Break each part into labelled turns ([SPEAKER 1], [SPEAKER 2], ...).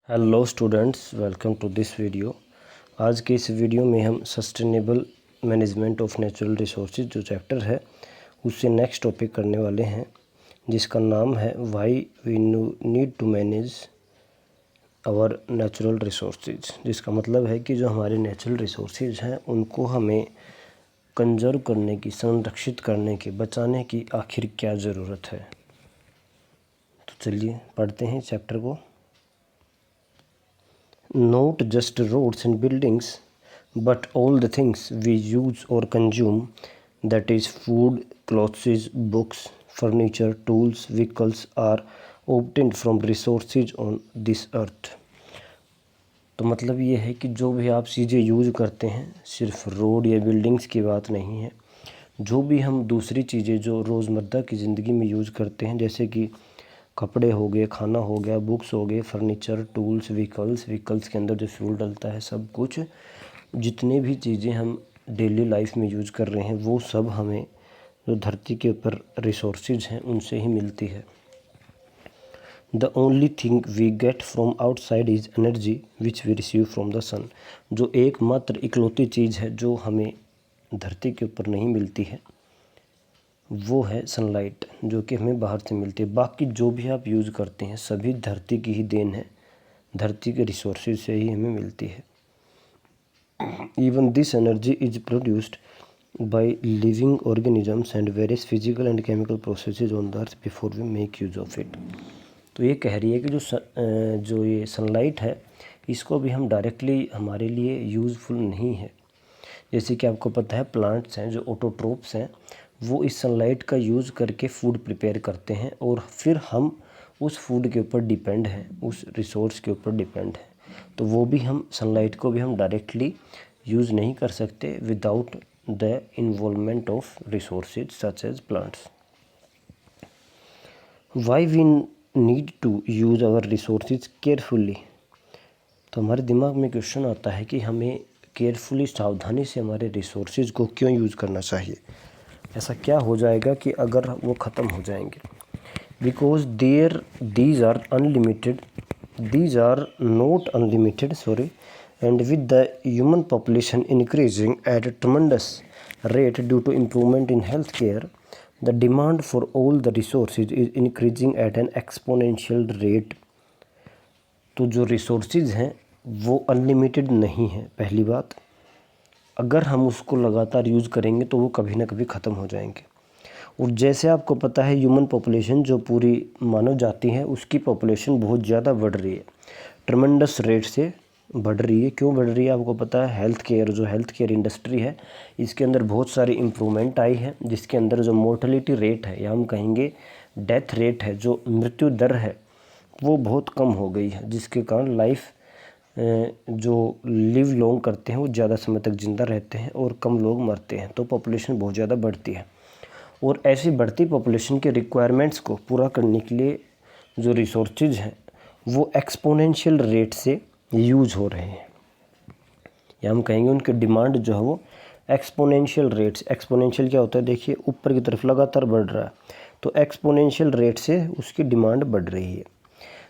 [SPEAKER 1] Hello students, welcome to this video. आज के इस वीडियो में हम sustainable management of natural resources जो चैप्टर है उससे नेक्स्ट टॉपिक करने वाले हैं, जिसका नाम है why we need to manage our natural resources. जिसका मतलब है कि जो हमारे नेचुरल रिसोर्सेज हैं उनको हमें कंजर्व करने की, संरक्षित करने की, बचाने की आखिर क्या ज़रूरत है। तो चलिए पढ़ते हैं चैप्टर को। Not just roads and buildings, but all the things we use or consume, that is food, clothes, books, furniture, tools, vehicles, are obtained from resources on this earth। तो मतलब ये है कि जो भी आप चीज़ें यूज़ करते हैं, सिर्फ रोड या बिल्डिंग्स की बात नहीं है। जो भी हम दूसरी चीज़ें जो रोज़मर्रा की ज़िंदगी में यूज़ करते हैं, जैसे कि कपड़े हो गए, खाना हो गया, बुक्स हो गए, फर्नीचर, टूल्स, व्हीकल्स के अंदर जो फ्यूल डलता है, सब कुछ, जितने भी चीज़ें हम डेली लाइफ में यूज़ कर रहे हैं वो सब हमें जो धरती के ऊपर रिसोर्सेज हैं उनसे ही मिलती है। The only thing we get from outside is energy which we receive from the sun. जो एकमात्र इकलौती चीज़ है जो हमें धरती के ऊपर नहीं मिलती है वो है सनलाइट, जो कि हमें बाहर से मिलती है। बाकी जो भी आप यूज़ करते हैं सभी धरती की ही देन है, धरती के रिसोर्सेज से ही हमें मिलती है। Even this energy is produced by living organisms and various physical and chemical processes on the earth before we make use of it. तो ये कह रही है कि जो ये सनलाइट है इसको भी हम डायरेक्टली हमारे लिए यूज़फुल नहीं है। जैसे कि आपको पता है प्लांट्स हैं जो ऑटोट्रोप्स हैं, वो इस सनलाइट का यूज़ करके फूड प्रिपेयर करते हैं और फिर हम उस फूड के ऊपर डिपेंड हैं, उस रिसोर्स के ऊपर डिपेंड हैं। तो वो भी हम सनलाइट को भी हम डायरेक्टली यूज़ नहीं कर सकते without the involvement of resources such as plants. Why we need to use our resources carefully. तो हमारे दिमाग में क्वेश्चन आता है कि हमें केयरफुली, सावधानी से हमारे रिसोर्सेज को क्यों यूज़ करना चाहिए। ऐसा क्या हो जाएगा कि अगर वो ख़त्म हो जाएंगे। Because these are not unlimited and with the human population increasing at a tremendous rate due to improvement in health care, the demand for all the resources is increasing at an exponential rate. तो जो resources हैं वो unlimited नहीं है। पहली बात, अगर हम उसको लगातार यूज़ करेंगे तो वो कभी ना कभी ख़त्म हो जाएंगे। और जैसे आपको पता है ह्यूमन पॉपुलेशन, जो पूरी मानव जाति है, उसकी पॉपुलेशन बहुत ज़्यादा बढ़ रही है, ट्रमेंडस रेट से बढ़ रही है। क्यों बढ़ रही है आपको पता है। हेल्थ केयर इंडस्ट्री है, इसके अंदर बहुत सारी इम्प्रूवमेंट आई है, जिसके अंदर जो मोर्टलिटी रेट है या हम कहेंगे डेथ रेट है, जो मृत्यु दर है, वो बहुत कम हो गई है, जिसके कारण लाइफ जो लिव लॉन्ग करते हैं वो ज़्यादा समय तक ज़िंदा रहते हैं और कम लोग मरते हैं। तो पॉपुलेशन बहुत ज़्यादा बढ़ती है और ऐसी बढ़ती पॉपुलेशन के रिक्वायरमेंट्स को पूरा करने के लिए जो रिसोर्सेज हैं वो एक्सपोनेंशियल रेट से यूज़ हो रहे हैं, या हम कहेंगे उनकी डिमांड जो है वो एक्सपोनेंशियल रेट्स। एक्सपोनेंशियल क्या होता है, देखिए ऊपर की तरफ लगातार बढ़ रहा है, तो एक्सपोनेंशियल रेट से उसकी डिमांड बढ़ रही है।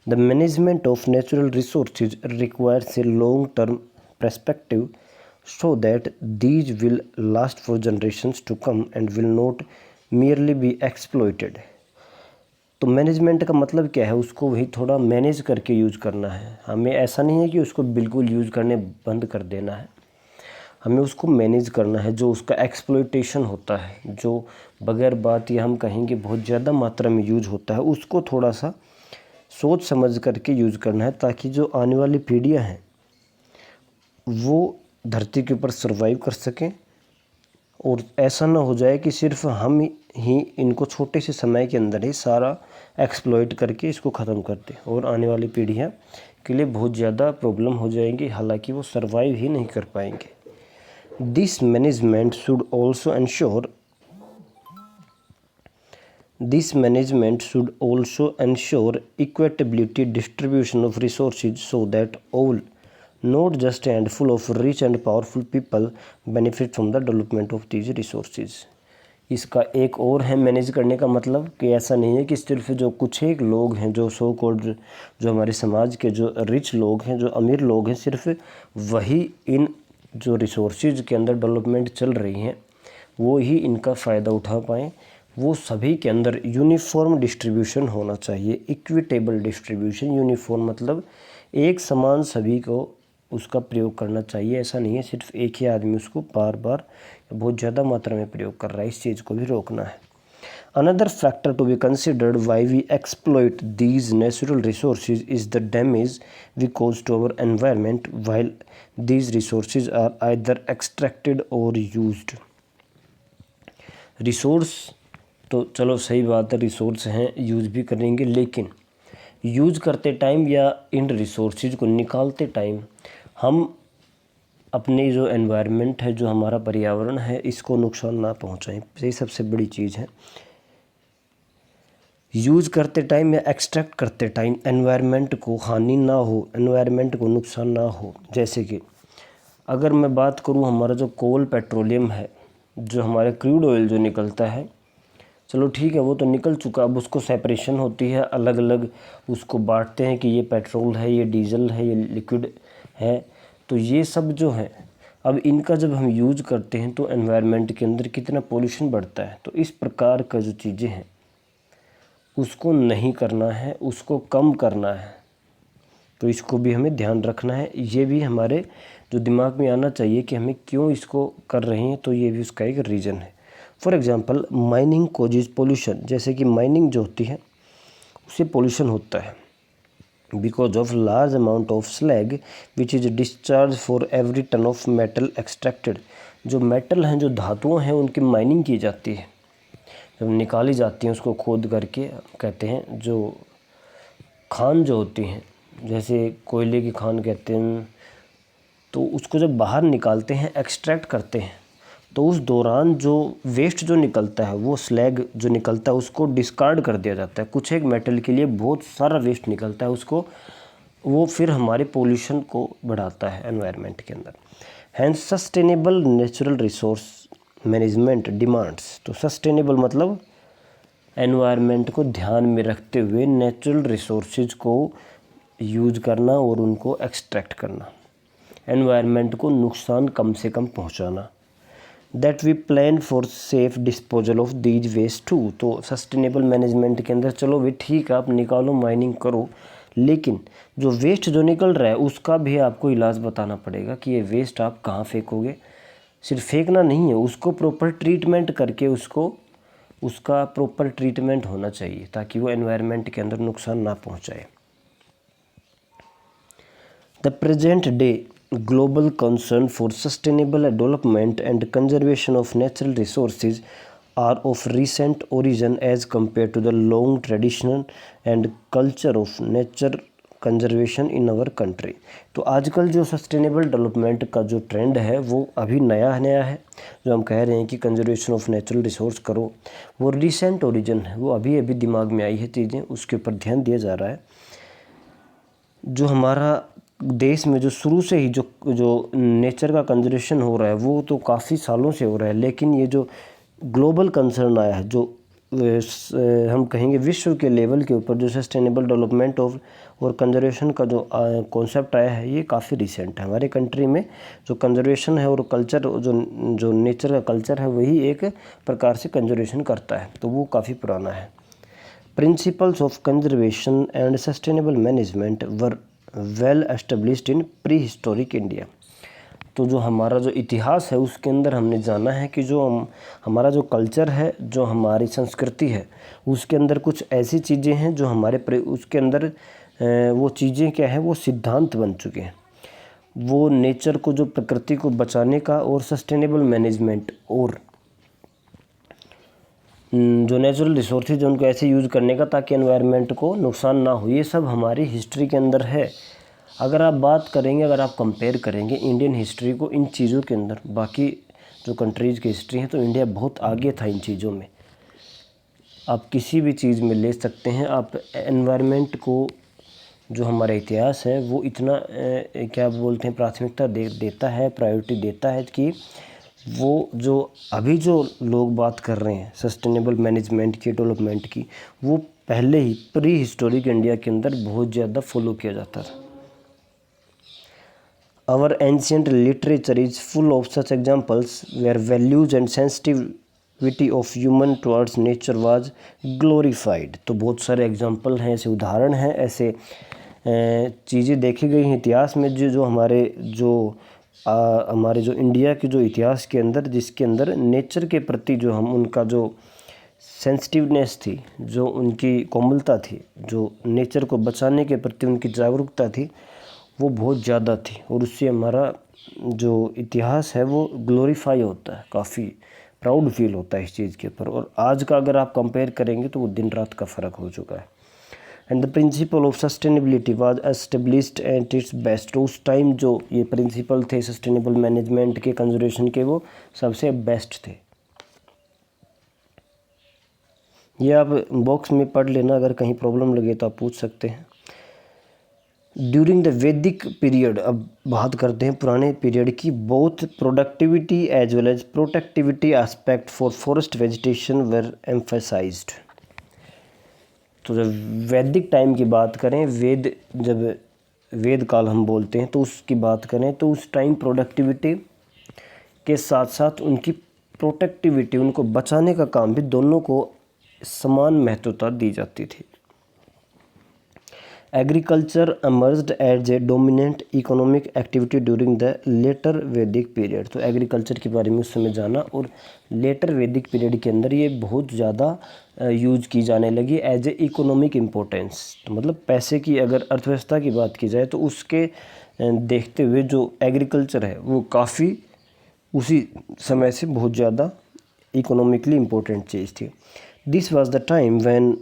[SPEAKER 1] The management of natural resources requires a long-term perspective so that these will last for generations to come and will not merely be exploited। तो मैनेजमेंट का मतलब क्या है, उसको वही थोड़ा मैनेज करके यूज़ करना है। हमें ऐसा नहीं है कि उसको बिल्कुल यूज़ करने बंद कर देना है, हमें उसको मैनेज करना है। जो उसका एक्सप्लॉयटेशन होता है, जो बगैर बात या हम कहेंगे बहुत ज़्यादा मात्रा में यूज होता है, उसको थोड़ा सा सोच समझ करके यूज़ करना है, ताकि जो आने वाली पीढ़ियां हैं वो धरती के ऊपर सर्वाइव कर सकें और ऐसा ना हो जाए कि सिर्फ हम ही इनको छोटे से समय के अंदर ही सारा एक्सप्लॉइट करके इसको ख़त्म कर दें और आने वाली पीढ़ियां के लिए बहुत ज़्यादा प्रॉब्लम हो जाएंगी, हालांकि वो सर्वाइव ही नहीं कर पाएंगे। This management should also ensure This management should also ensure equitability distribution of resources so that all, not just a handful of rich and powerful people, benefit from the development of these resources। इसका एक और है manage करने का मतलब कि ऐसा नहीं है कि सिर्फ जो कुछ एक लोग हैं, जो सो कॉल्ड जो हमारे समाज के जो रिच लोग हैं, जो अमीर लोग हैं, सिर्फ वही इन जो रिसोर्सेज के अंदर डेवलपमेंट चल रही हैं वो ही इनका फ़ायदा उठा पाएँ। वो सभी के अंदर यूनिफॉर्म डिस्ट्रीब्यूशन होना चाहिए, इक्विटेबल डिस्ट्रीब्यूशन। यूनिफॉर्म मतलब एक समान सभी को उसका प्रयोग करना चाहिए। ऐसा नहीं है सिर्फ एक ही आदमी उसको बार बार बहुत ज़्यादा मात्रा में प्रयोग कर रहा है, इस चीज़ को भी रोकना है। Another factor to be considered why we exploit these natural resources is the damage we cause to our environment while these resources are either extracted or used. Resource तो चलो सही बात है, रिसोर्स हैं, यूज़ भी करेंगे, लेकिन यूज़ करते टाइम या इन रिसोर्सेज को निकालते टाइम हम अपने जो एनवायरनमेंट है, जो हमारा पर्यावरण है, इसको नुकसान ना पहुंचाएं। यही सबसे बड़ी चीज़ है। यूज़ करते टाइम या एक्सट्रैक्ट करते टाइम एनवायरनमेंट को हानि ना हो, एनवायरनमेंट को नुकसान ना हो। जैसे कि अगर मैं बात करूं, हमारा जो कोल पेट्रोलियम है, जो हमारे क्रूड ऑयल जो निकलता है, चलो ठीक है वो तो निकल चुका, अब उसको सेपरेशन होती है, अलग अलग उसको बांटते हैं कि ये पेट्रोल है, ये डीजल है, ये लिक्विड है। तो ये सब जो है, अब इनका जब हम यूज़ करते हैं तो एनवायरनमेंट के अंदर कितना पोल्यूशन बढ़ता है। तो इस प्रकार का जो चीज़ें हैं उसको नहीं करना है, उसको कम करना है। तो इसको भी हमें ध्यान रखना है। ये भी हमारे जो दिमाग में आना चाहिए कि हमें क्यों इसको कर रहे हैं, तो ये भी उसका एक रीज़न है। For example mining causes pollution, जैसे कि माइनिंग जो होती है उससे पोल्यूशन होता है because of large amount of slag which is discharge for every ton of metal extracted. जो मेटल हैं, जो धातुएँ हैं, उनकी माइनिंग की जाती है, जब निकाली जाती हैं उसको खोद करके, कहते हैं जो खान जो होती हैं, जैसे कोयले की खान कहते हैं, तो उसको जब बाहर निकालते हैं, एक्सट्रैक्ट करते हैं, तो उस दौरान जो वेस्ट जो निकलता है, वो स्लैग जो निकलता है उसको डिस्कार्ड कर दिया जाता है। कुछ एक मेटल के लिए बहुत सारा वेस्ट निकलता है, उसको वो फिर हमारे पोल्यूशन को बढ़ाता है एनवायरनमेंट के अंदर। Hence sustainable natural resource management demands, तो सस्टेनेबल मतलब एनवायरनमेंट को ध्यान में रखते हुए नेचुरल रिसोर्सेज को यूज़ करना और उनको एक्सट्रैक्ट करना, एनवायरनमेंट को नुकसान कम से कम पहुंचाना। That we plan for safe disposal of these waste to. तो सस्टेनेबल मैनेजमेंट के अंदर चलो भी ठीक है, आप निकालो, माइनिंग करो, लेकिन जो वेस्ट जो निकल रहा है उसका भी आपको इलाज बताना पड़ेगा कि ये वेस्ट आप कहाँ फेंकोगे। सिर्फ फेंकना नहीं है, उसको प्रॉपर ट्रीटमेंट करके उसका प्रॉपर ट्रीटमेंट होना चाहिए ताकि वो एनवायरनमेंट के अंदर नुकसान ना पहुँचाए। The present day global concern for sustainable development and conservation of natural resources are of recent origin as compared to the long tradition and culture of nature conservation in our country. तो आजकल जो sustainable development का जो trend है वो अभी नया है, जो हम कह रहे हैं कि कंजर्वेशन ऑफ नेचुरल रिसोर्स करो, वो रिसेंट ओरिजिन है, वो अभी दिमाग में आई है चीज़ें, उसके ऊपर ध्यान दिया जा रहा है। जो हमारा देश में जो शुरू से ही जो नेचर का कंजर्वेशन हो रहा है वो तो काफ़ी सालों से हो रहा है, लेकिन ये जो ग्लोबल कंसर्न आया है, जो हम कहेंगे विश्व के लेवल के ऊपर जो सस्टेनेबल डेवलपमेंट और कंजर्वेशन का जो कॉन्सेप्ट आया है, ये काफ़ी रिसेंट है। हमारे कंट्री में जो कंजर्वेशन है और कल्चर, जो नेचर का कल्चर है, वही एक प्रकार से कंजर्वेशन करता है, तो वो काफ़ी पुराना है। Principles of conservation and sustainable management were well established in pre historic India. तो जो हमारा जो इतिहास है उसके अंदर हमने जाना है कि जो हमारा जो कल्चर है, जो हमारी संस्कृति है, उसके अंदर कुछ ऐसी चीज़ें हैं जो हमारे उसके अंदर वो चीज़ें क्या है, वो सिद्धांत बन चुके हैं। वो नेचर को, जो प्रकृति को बचाने का और सस्टेनेबल मैनेजमेंट और जो नेचुरल रिसोर्सेज हैं उनको ऐसे यूज़ करने का ताकि एनवायरनमेंट को नुकसान ना हो, ये सब हमारी हिस्ट्री के अंदर है। अगर आप बात करेंगे, अगर आप कंपेयर करेंगे इंडियन हिस्ट्री को इन चीज़ों के अंदर बाकी जो कंट्रीज़ की हिस्ट्री है, तो इंडिया बहुत आगे था इन चीज़ों में। आप किसी भी चीज़ में ले सकते हैं, आप एनवायरनमेंट को, जो हमारा इतिहास है वो इतना क्या बोलते हैं, प्राथमिकता देता है, प्रायोरिटी देता है कि वो जो अभी जो लोग बात कर रहे हैं सस्टेनेबल मैनेजमेंट की, डेवलपमेंट की, वो पहले ही प्री हिस्टोरिक इंडिया के अंदर बहुत ज़्यादा फॉलो किया जाता था। Our ancient literature is full of such examples where values and sensitivity of human towards nature was glorified। तो बहुत सारे एग्जाम्पल हैं, ऐसे उदाहरण हैं, ऐसे चीज़ें देखी गई हैं इतिहास में जो हमारे जो इंडिया के जो इतिहास के अंदर, जिसके अंदर नेचर के प्रति जो हम उनका जो सेंसिटिवनेस थी, जो उनकी कोमलता थी, जो नेचर को बचाने के प्रति उनकी जागरूकता थी, वो बहुत ज़्यादा थी। और उससे हमारा जो इतिहास है वो ग्लोरीफाई होता है, काफ़ी प्राउड फील होता है इस चीज़ के ऊपर। और आज का अगर आप कंपेयर करेंगे तो वो दिन रात का फ़र्क हो चुका है। And the principle of sustainability was established at its best. तो उस टाइम जो ये प्रिंसिपल थे सस्टेनेबल मैनेजमेंट के, कंजर्वेशन के, वो सबसे बेस्ट थे। ये आप बॉक्स में पढ़ लेना, अगर कहीं प्रॉब्लम लगे तो आप पूछ सकते हैं। ड्यूरिंग द वैदिक पीरियड, अब बात करते हैं पुराने पीरियड की, both productivity as well as protectivity aspect for forest vegetation were emphasized. तो जब वैदिक टाइम की बात करें, जब वेद काल हम बोलते हैं तो उसकी बात करें, तो उस टाइम प्रोडक्टिविटी के साथ साथ उनकी प्रोटेक्टिविटी, उनको बचाने का काम भी, दोनों को समान महत्वता दी जाती थी। Agriculture emerged as a dominant economic activity during the later Vedic period. तो एग्रीकल्चर के बारे में उस समय जाना, और लेटर वैदिक पीरियड के अंदर ये बहुत ज़्यादा यूज की जाने लगी एज ए इकोनॉमिक इम्पोर्टेंस। तो मतलब पैसे की, अगर अर्थव्यवस्था की बात की जाए तो उसके देखते हुए जो एग्रीकल्चर है वो काफ़ी उसी समय से बहुत ज़्यादा इकोनॉमिकली इम्पोर्टेंट चीज़ थी। This was the time when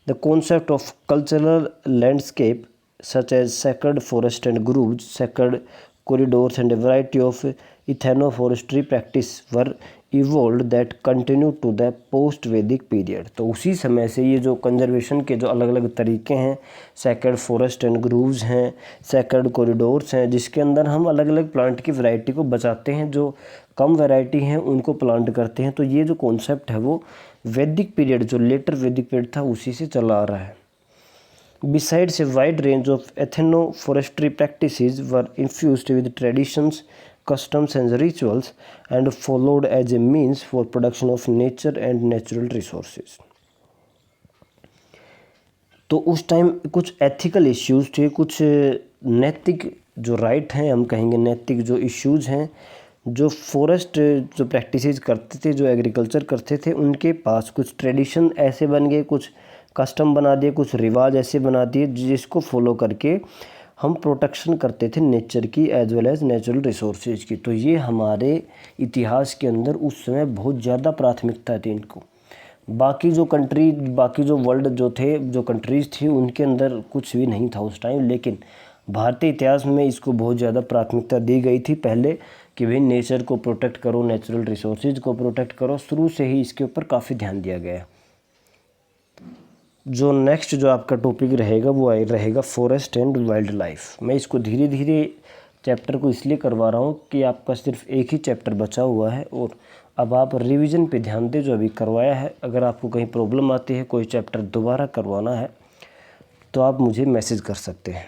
[SPEAKER 1] the concept of cultural landscape such as sacred forest and groves, sacred corridors and a variety of ethnoforestry practice were evolved that continue to the post Vedic period। तो उसी समय से ये जो conservation के जो अलग अलग तरीके हैं, सैक्रेड फॉरेस्ट एंड ग्रूव्स हैं, सैक्रेड कॉरिडोर्स हैं, जिसके अंदर हम अलग अलग प्लांट की वैरायटी को बचाते हैं, जो कम वैरायटी हैं उनको प्लांट करते हैं। तो ये जो कॉन्सेप्ट है वो वैदिक पीरियड, जो लेटर वैदिक पीरियड था, उसी से चला आ रहा है। Besides, a wide range of ethnoforestry practices were infused with traditions, customs and rituals and followed as a means for production of nature and natural resources। तो उस टाइम कुछ एथिकल इश्यूज थे, कुछ नैतिक जो राइट हैं, हम कहेंगे नैतिक जो इश्यूज हैं, जो फॉरेस्ट जो प्रैक्टिसेस करते थे, जो एग्रीकल्चर करते थे, उनके पास कुछ ट्रेडिशन ऐसे बन गए, कुछ कस्टम बना दिए, कुछ रिवाज ऐसे बना दिए जिसको फॉलो करके हम प्रोटेक्शन करते थे नेचर की as well as natural resources की। तो ये हमारे इतिहास के अंदर उस समय बहुत ज़्यादा प्राथमिकता थी इनको। बाकी जो वर्ल्ड जो थे, जो कंट्रीज़ थी, उनके अंदर कुछ भी नहीं था उस टाइम, लेकिन भारतीय इतिहास में इसको बहुत ज़्यादा प्राथमिकता दी गई थी पहले, कि भाई नेचर को प्रोटेक्ट करो, नेचुरल रिसोर्सेज को प्रोटेक्ट करो। शुरू से ही इसके ऊपर काफ़ी ध्यान दिया गया है। जो नेक्स्ट जो आपका टॉपिक रहेगा वो रहेगा फॉरेस्ट एंड वाइल्ड लाइफ। मैं इसको धीरे धीरे चैप्टर को इसलिए करवा रहा हूँ कि आपका सिर्फ एक ही चैप्टर बचा हुआ है, और अब आप रिवीजन पे ध्यान दें जो अभी करवाया है। अगर आपको कहीं प्रॉब्लम आती है, कोई चैप्टर दोबारा करवाना है, तो आप मुझे मैसेज कर सकते हैं।